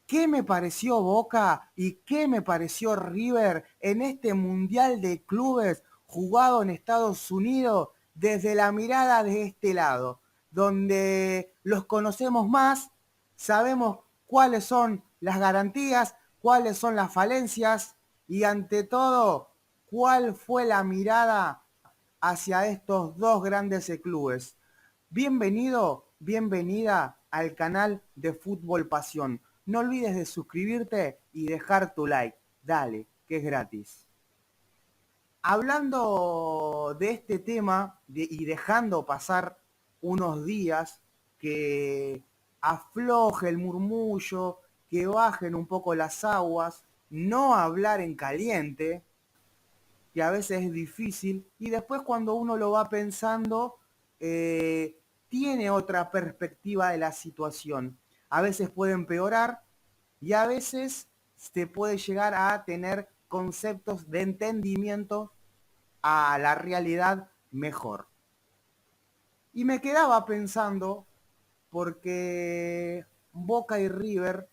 ¿Qué me pareció Boca y qué me pareció River en este Mundial de Clubes jugado en Estados Unidos desde la mirada de este lado, donde los conocemos más, sabemos cuáles son las garantías, cuáles son las falencias y ante todo, cuál fue la mirada hacia estos dos grandes clubes? Bienvenido, bienvenida al canal de Fútbol Pasión. No olvides de suscribirte y dejar tu like. Dale, que es gratis. Hablando de este tema y dejando pasar unos días que afloje el murmullo, que bajen un poco las aguas, no hablar en caliente, que a veces es difícil, y después cuando uno lo va pensando, tiene otra perspectiva de la situación. A veces puede empeorar y a veces se puede llegar a tener conceptos de entendimiento a la realidad mejor. Y me quedaba pensando, porque Boca y River,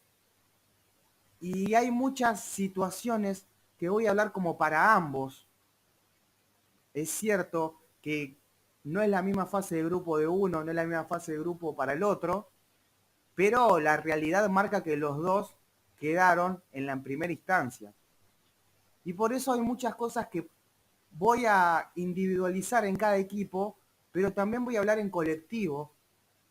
y hay muchas situaciones que voy a hablar como para ambos. Es cierto que no es la misma fase de grupo de uno, no es la misma fase de grupo para el otro, pero la realidad marca que los dos quedaron en la primera instancia. Y por eso hay muchas cosas que voy a individualizar en cada equipo, pero también voy a hablar en colectivo,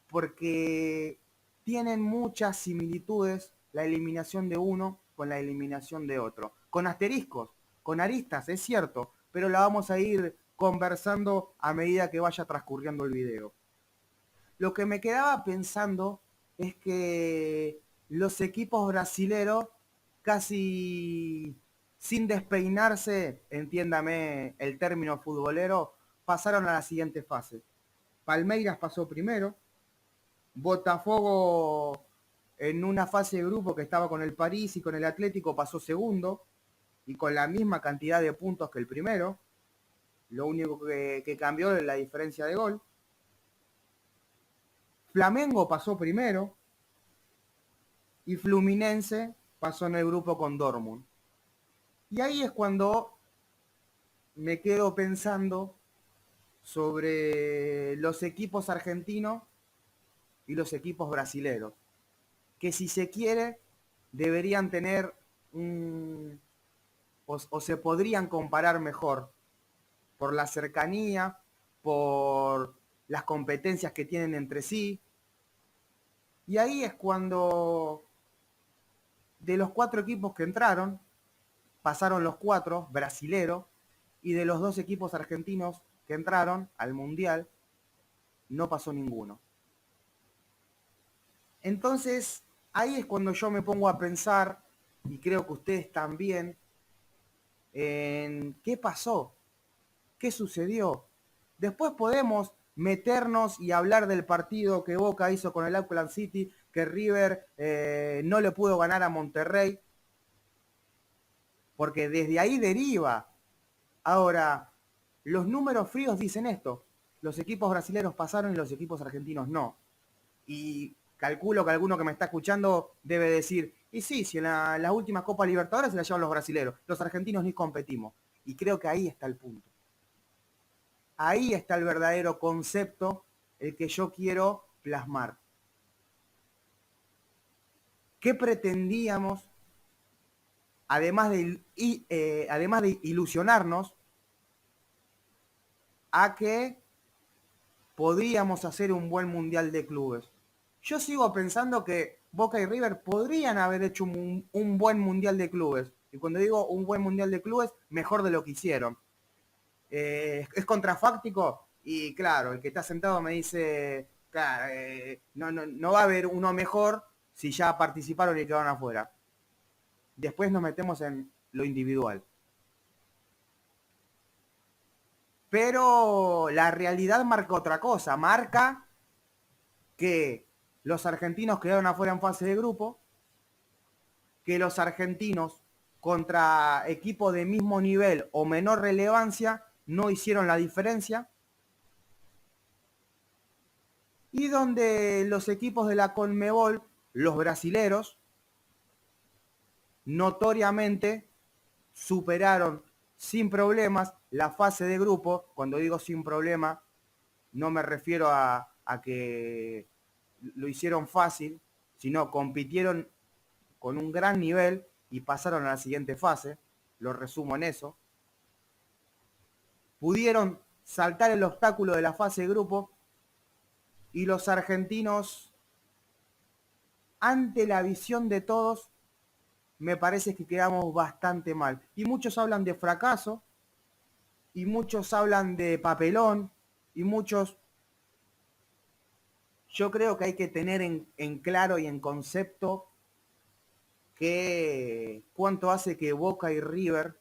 porque tienen muchas similitudes la eliminación de uno con la eliminación de otro. Con asteriscos, con aristas, es cierto, pero la vamos a ir conversando a medida que vaya transcurriendo el video. Lo que me quedaba pensando es que los equipos brasileros casi sin despeinarse, entiéndame el término futbolero, pasaron a la siguiente fase. Palmeiras pasó primero, Botafogo en una fase de grupo que estaba con el París y con el Atlético pasó segundo y con la misma cantidad de puntos que el primero. Lo único que cambió es la diferencia de gol. Flamengo pasó primero y Fluminense pasó en el grupo con Dortmund. Y ahí es cuando me quedo pensando sobre los equipos argentinos y los equipos brasileños, que si se quiere deberían tener o se podrían comparar mejor por la cercanía, por las competencias que tienen entre sí. Y ahí es cuando de los 4 equipos que entraron, pasaron los 4 brasileros, y de los 2 equipos argentinos que entraron al Mundial, no pasó ninguno. Entonces, ahí es cuando yo me pongo a pensar, y creo que ustedes también, en qué pasó, qué sucedió. Después podemos meternos y hablar del partido que Boca hizo con el Auckland City, que River no le pudo ganar a Monterrey, porque desde ahí deriva. Ahora, los números fríos dicen esto: los equipos brasileños pasaron y los equipos argentinos no. Y calculo que alguno que me está escuchando debe decir, y sí, si en la última Copa Libertadores se la llevan los brasileños, los argentinos ni competimos. Y creo que ahí está el punto. Ahí está el verdadero concepto, el que yo quiero plasmar. ¿Qué pretendíamos, además de ilusionarnos, a que podríamos hacer un buen mundial de clubes? Yo sigo pensando que Boca y River podrían haber hecho un buen mundial de clubes. Y cuando digo un buen mundial de clubes, mejor de lo que hicieron. Es contrafáctico y claro, el que está sentado me dice, claro, no va a haber uno mejor si ya participaron y quedaron afuera. Después nos metemos en lo individual. Pero la realidad marca otra cosa, marca que los argentinos quedaron afuera en fase de grupo, que los argentinos contra equipos de mismo nivel o menor relevancia no hicieron la diferencia, y donde los equipos de la Conmebol, los brasileros, notoriamente superaron sin problemas la fase de grupo. Cuando digo sin problema, no me refiero a que lo hicieron fácil, sino compitieron con un gran nivel y pasaron a la siguiente fase. Lo resumo en eso. Pudieron saltar el obstáculo de la fase de grupo y los argentinos, ante la visión de todos, me parece que quedamos bastante mal. Y muchos hablan de fracaso, y muchos hablan de papelón, y muchos... Yo creo que hay que tener en claro y en concepto que cuánto hace que Boca y River,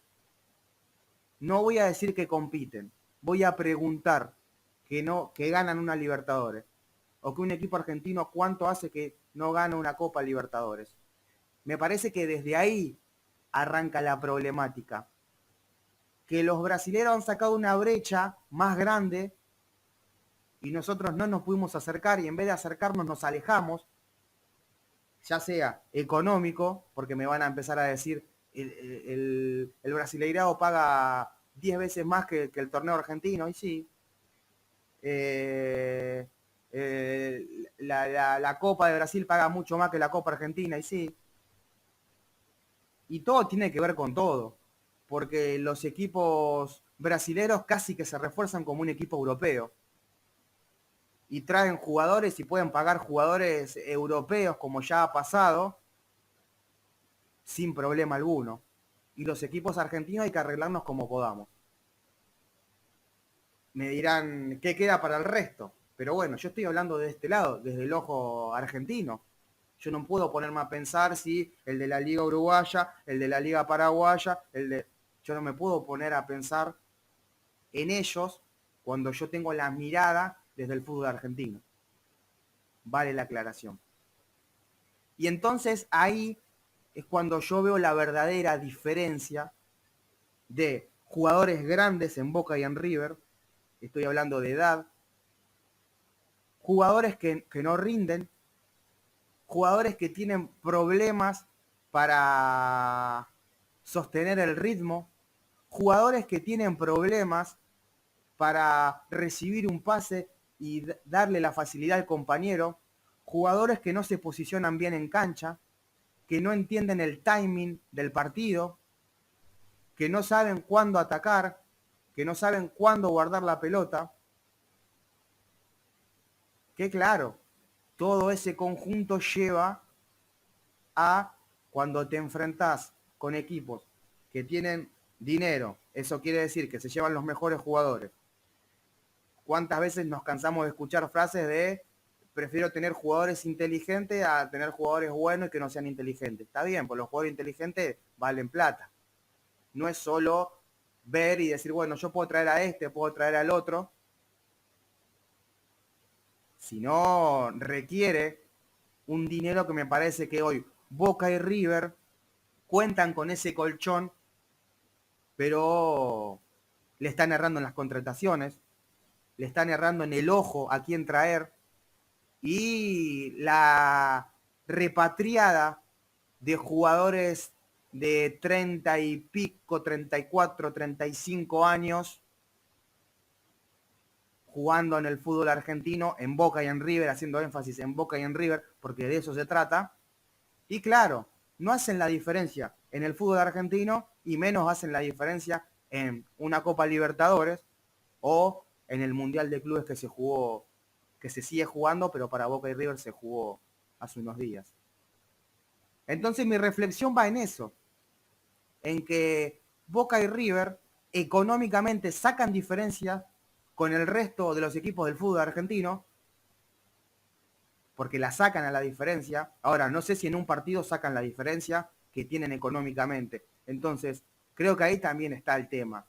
no voy a decir que compiten, voy a preguntar que no, que ganan una Libertadores, o que un equipo argentino cuánto hace que no gana una Copa Libertadores. Me parece que desde ahí arranca la problemática. Que los brasileños han sacado una brecha más grande y nosotros no nos pudimos acercar, y en vez de acercarnos nos alejamos, ya sea económico, porque me van a empezar a decir el Brasileirao paga 10 veces más que el torneo argentino, y sí. La Copa de Brasil paga mucho más que la Copa Argentina, y sí. Y todo tiene que ver con todo, porque los equipos brasileros casi que se refuerzan como un equipo europeo. Y traen jugadores y pueden pagar jugadores europeos, como ya ha pasado, sin problema alguno. Y los equipos argentinos hay que arreglarnos como podamos. Me dirán, ¿qué queda para el resto? Pero bueno, yo estoy hablando de este lado, desde el ojo argentino. Yo no puedo ponerme a pensar si el de la Liga Uruguaya, el de la Liga Paraguaya, yo no me puedo poner a pensar en ellos cuando yo tengo la mirada desde el fútbol argentino. Vale la aclaración. Y entonces ahí es cuando yo veo la verdadera diferencia de jugadores grandes en Boca y en River. Estoy hablando de edad. Jugadores que no rinden. Jugadores que tienen problemas para sostener el ritmo. Jugadores que tienen problemas para recibir un pase y darle la facilidad al compañero. Jugadores que no se posicionan bien en cancha, que no entienden el timing del partido, que no saben cuándo atacar, que no saben cuándo guardar la pelota. Que claro, todo ese conjunto lleva a cuando te enfrentás con equipos que tienen dinero, eso quiere decir que se llevan los mejores jugadores. ¿Cuántas veces nos cansamos de escuchar frases de prefiero tener jugadores inteligentes a tener jugadores buenos y que no sean inteligentes? Está bien, pues los jugadores inteligentes valen plata. No es solo ver y decir, bueno, yo puedo traer a este, puedo traer al otro, sino requiere un dinero que me parece que hoy Boca y River cuentan con ese colchón, pero le están errando en las contrataciones, le están errando en el ojo a quién traer, y la repatriada de jugadores de 30 y pico, 34, 35 años, jugando en el fútbol argentino, en Boca y en River, haciendo énfasis en Boca y en River, porque de eso se trata. Y claro, no hacen la diferencia en el fútbol argentino, y menos hacen la diferencia en una Copa Libertadores o en el Mundial de Clubes que se jugó, que se sigue jugando, pero para Boca y River se jugó hace unos días. Entonces mi reflexión va en eso, en que Boca y River económicamente sacan diferencia con el resto de los equipos del fútbol argentino, porque la sacan a la diferencia. Ahora, no sé si en un partido sacan la diferencia que tienen económicamente. Entonces, creo que ahí también está el tema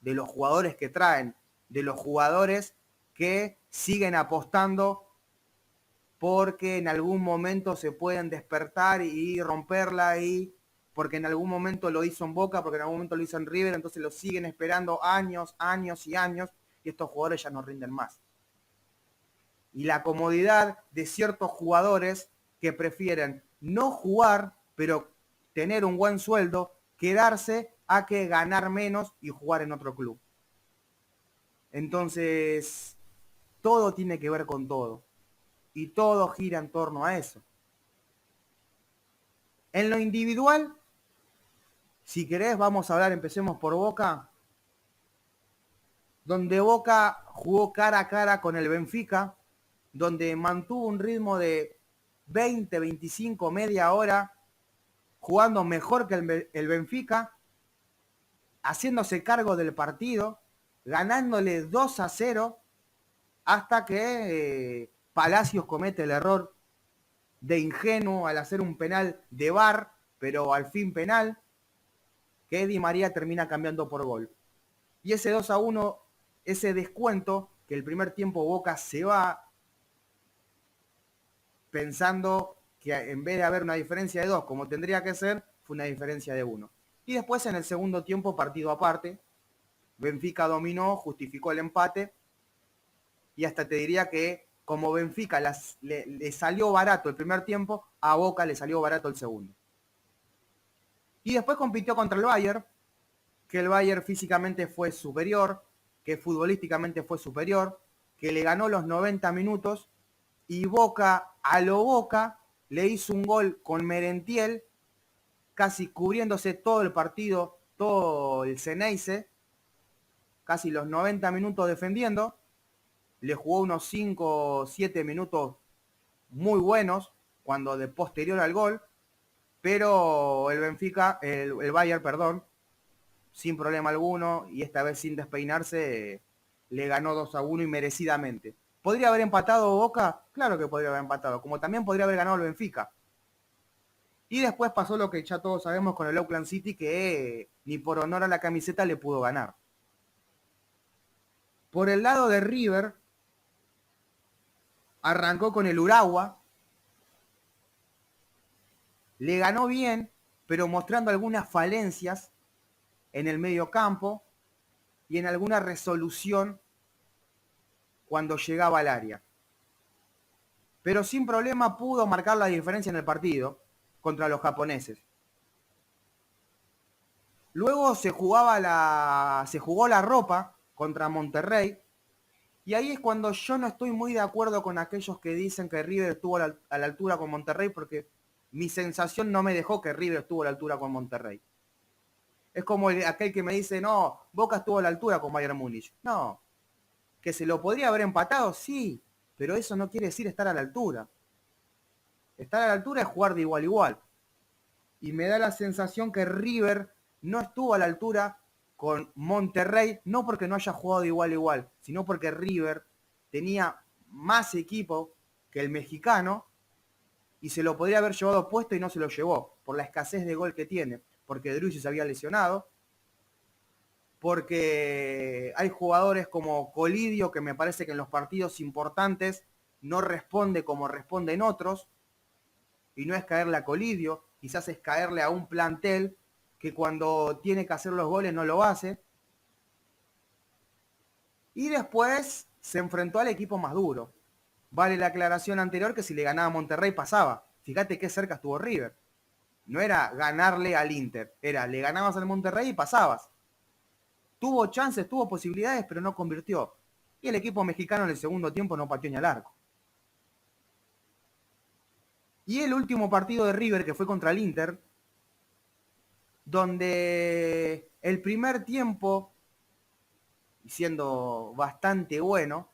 de los jugadores que traen, de los jugadores que siguen apostando porque en algún momento se pueden despertar y romperla, y porque en algún momento lo hizo en Boca, porque en algún momento lo hizo en River, entonces lo siguen esperando años, años y años, y estos jugadores ya no rinden más. Y la comodidad de ciertos jugadores que prefieren no jugar, pero tener un buen sueldo, quedarse a que ganar menos y jugar en otro club. Entonces, todo tiene que ver con todo. Y todo gira en torno a eso. En lo individual, si querés, vamos a hablar, empecemos por Boca, donde Boca jugó cara a cara con el Benfica, donde mantuvo un ritmo de 20, 25, media hora, jugando mejor que el Benfica, haciéndose cargo del partido, ganándole 2-0, hasta que Palacios comete el error de ingenuo al hacer un penal de VAR, pero al fin penal, que Di María termina cambiando por gol. Y ese 2-1, ese descuento, que el primer tiempo Boca se va pensando que en vez de haber una diferencia de 2, como tendría que ser, fue una diferencia de 1. Y después en el segundo tiempo, partido aparte, Benfica dominó, justificó el empate, y hasta te diría que como Benfica le salió barato el primer tiempo, a Boca le salió barato el segundo. Y después compitió contra el Bayern, que el Bayern físicamente fue superior, que futbolísticamente fue superior, que le ganó los 90 minutos, y Boca, a lo Boca, le hizo un gol con Merentiel, casi cubriéndose todo el partido, todo el Ceneice, casi los 90 minutos defendiendo, le jugó unos 5 o 7 minutos muy buenos, cuando de posterior al gol, pero el Benfica, el Bayern, perdón, sin problema alguno, y esta vez sin despeinarse, le ganó 2-1 y merecidamente. ¿Podría haber empatado Boca? Claro que podría haber empatado, como también podría haber ganado el Benfica. Y después pasó lo que ya todos sabemos con el Auckland City, que ni por honor a la camiseta le pudo ganar. Por el lado de River, arrancó con el Urawa, le ganó bien, pero mostrando algunas falencias en el medio campo y en alguna resolución cuando llegaba al área. Pero sin problema pudo marcar la diferencia en el partido contra los japoneses. Luego se jugó la ropa contra Monterrey, y ahí es cuando yo no estoy muy de acuerdo con aquellos que dicen que River estuvo a la altura con Monterrey, porque mi sensación no me dejó que River estuvo a la altura con Monterrey. Es como aquel que me dice, no, Boca estuvo a la altura con Bayern Múnich. No, que se lo podría haber empatado, sí, pero eso no quiere decir estar a la altura. Estar a la altura es jugar de igual a igual. Y me da la sensación que River no estuvo a la altura con Monterrey, no porque no haya jugado de igual a igual, sino porque River tenía más equipo que el mexicano y se lo podría haber llevado puesto y no se lo llevó, por la escasez de gol que tiene, porque Drussi se había lesionado, porque hay jugadores como Colidio, que me parece que en los partidos importantes no responde como responden otros, y no es caerle a Colidio, quizás es caerle a un plantel que cuando tiene que hacer los goles no lo hace. Y después se enfrentó al equipo más duro. Vale la aclaración anterior que si le ganaba a Monterrey pasaba. Fíjate qué cerca estuvo River. No era ganarle al Inter, era le ganabas al Monterrey y pasabas. Tuvo chances, tuvo posibilidades, pero no convirtió. Y el equipo mexicano en el segundo tiempo no pateó ni al arco. Y el último partido de River, que fue contra el Inter, donde el primer tiempo, siendo bastante bueno,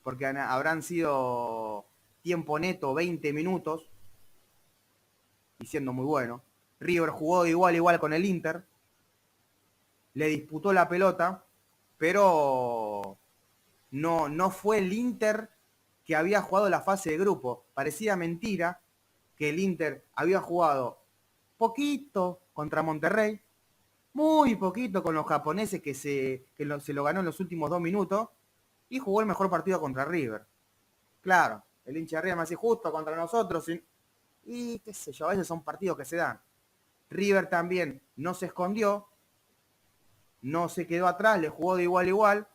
porque habrán sido tiempo neto 20 minutos, y siendo muy bueno, River jugó de igual a igual con el Inter, le disputó la pelota, pero no fue el Inter que había jugado la fase de grupo. Parecía mentira que el Inter había jugado poquito contra Monterrey, muy poquito con los japoneses se lo ganó en los últimos 2 minutos, y jugó el mejor partido contra River. Claro, el hincha de River me hace justo contra nosotros, y qué sé yo, a veces son partidos que se dan. River también no se escondió, no se quedó atrás, le jugó de igual a igual,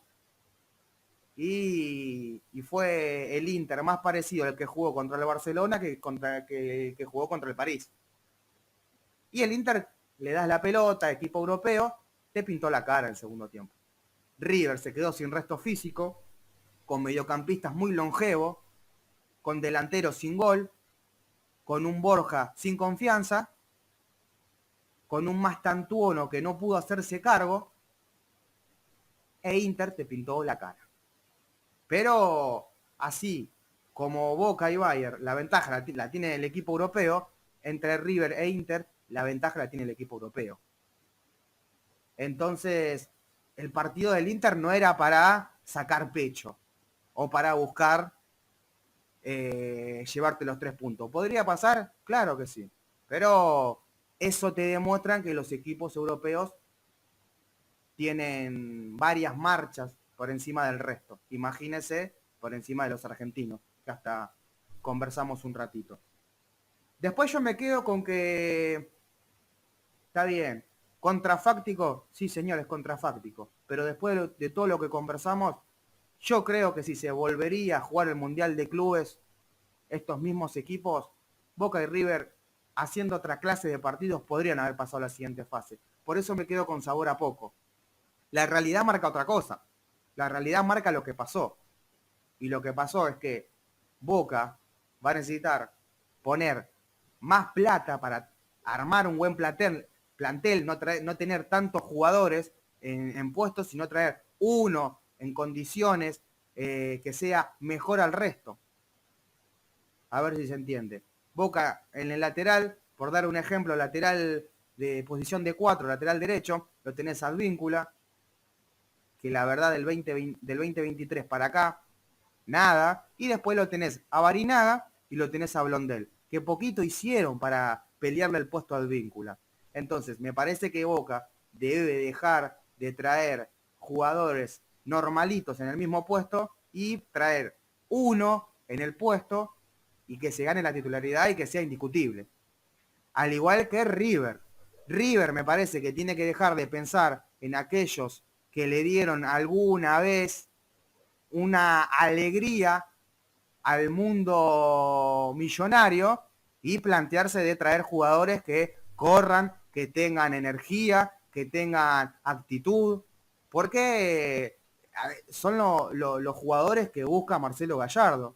y fue el Inter más parecido al que jugó contra el Barcelona que jugó contra el París. Y el Inter le das la pelota, equipo europeo, te pintó la cara en el segundo tiempo. River se quedó sin resto físico, con mediocampistas muy longevos, con delanteros sin gol, con un Borja sin confianza, con un Mastantuono que no pudo hacerse cargo, e Inter te pintó la cara. Pero así como Boca y Bayern, la ventaja la tiene el equipo europeo, entre River e Inter, la ventaja la tiene el equipo europeo. Entonces, el partido del Inter no era para sacar pecho o para buscar llevarte los 3 puntos. ¿Podría pasar? Claro que sí. Pero eso te demuestra que los equipos europeos tienen varias marchas por encima del resto. Imagínese por encima de los argentinos, que hasta conversamos un ratito. Después yo me quedo con que está bien, contrafáctico, sí señor, es contrafáctico, pero después de todo lo que conversamos, yo creo que si se volvería a jugar el Mundial de Clubes, estos mismos equipos, Boca y River, haciendo otra clase de partidos, podrían haber pasado a la siguiente fase. Por eso me quedo con sabor a poco. La realidad marca otra cosa. La realidad marca lo que pasó. Y lo que pasó es que Boca va a necesitar poner más plata para armar un buen plantel no tener tantos jugadores en puestos, sino traer uno en condiciones que sea mejor al resto. A ver si se entiende. Boca en el lateral, por dar un ejemplo, lateral de posición de 4, lateral derecho, lo tenés a Advíncula, que la verdad del 2023 para acá, nada. Y después lo tenés a Barinaga y lo tenés a Blondel, que poquito hicieron para pelearle el puesto a Advíncula. Entonces, me parece que Boca debe dejar de traer jugadores normalitos en el mismo puesto y traer uno en el puesto y que se gane la titularidad y que sea indiscutible. Al igual que River. River me parece que tiene que dejar de pensar en aquellos que le dieron alguna vez una alegría al mundo millonario y plantearse de traer jugadores que corran, que tengan energía, que tengan actitud, porque son los jugadores que busca Marcelo Gallardo,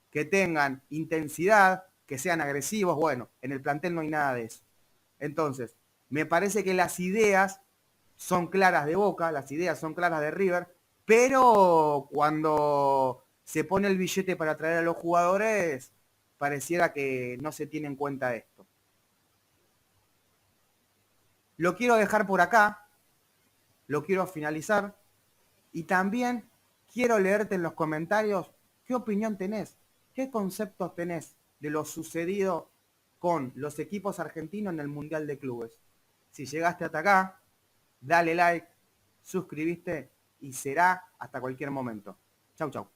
que tengan intensidad, que sean agresivos. Bueno, en el plantel no hay nada de eso. Entonces, me parece que las ideas son claras de Boca, las ideas son claras de River, pero cuando se pone el billete para traer a los jugadores, pareciera que no se tiene en cuenta esto. Lo quiero dejar por acá, lo quiero finalizar, y también quiero leerte en los comentarios qué opinión tenés, qué conceptos tenés de lo sucedido con los equipos argentinos en el Mundial de Clubes. Si llegaste hasta acá, dale like, suscribiste y será hasta cualquier momento. Chau, chau.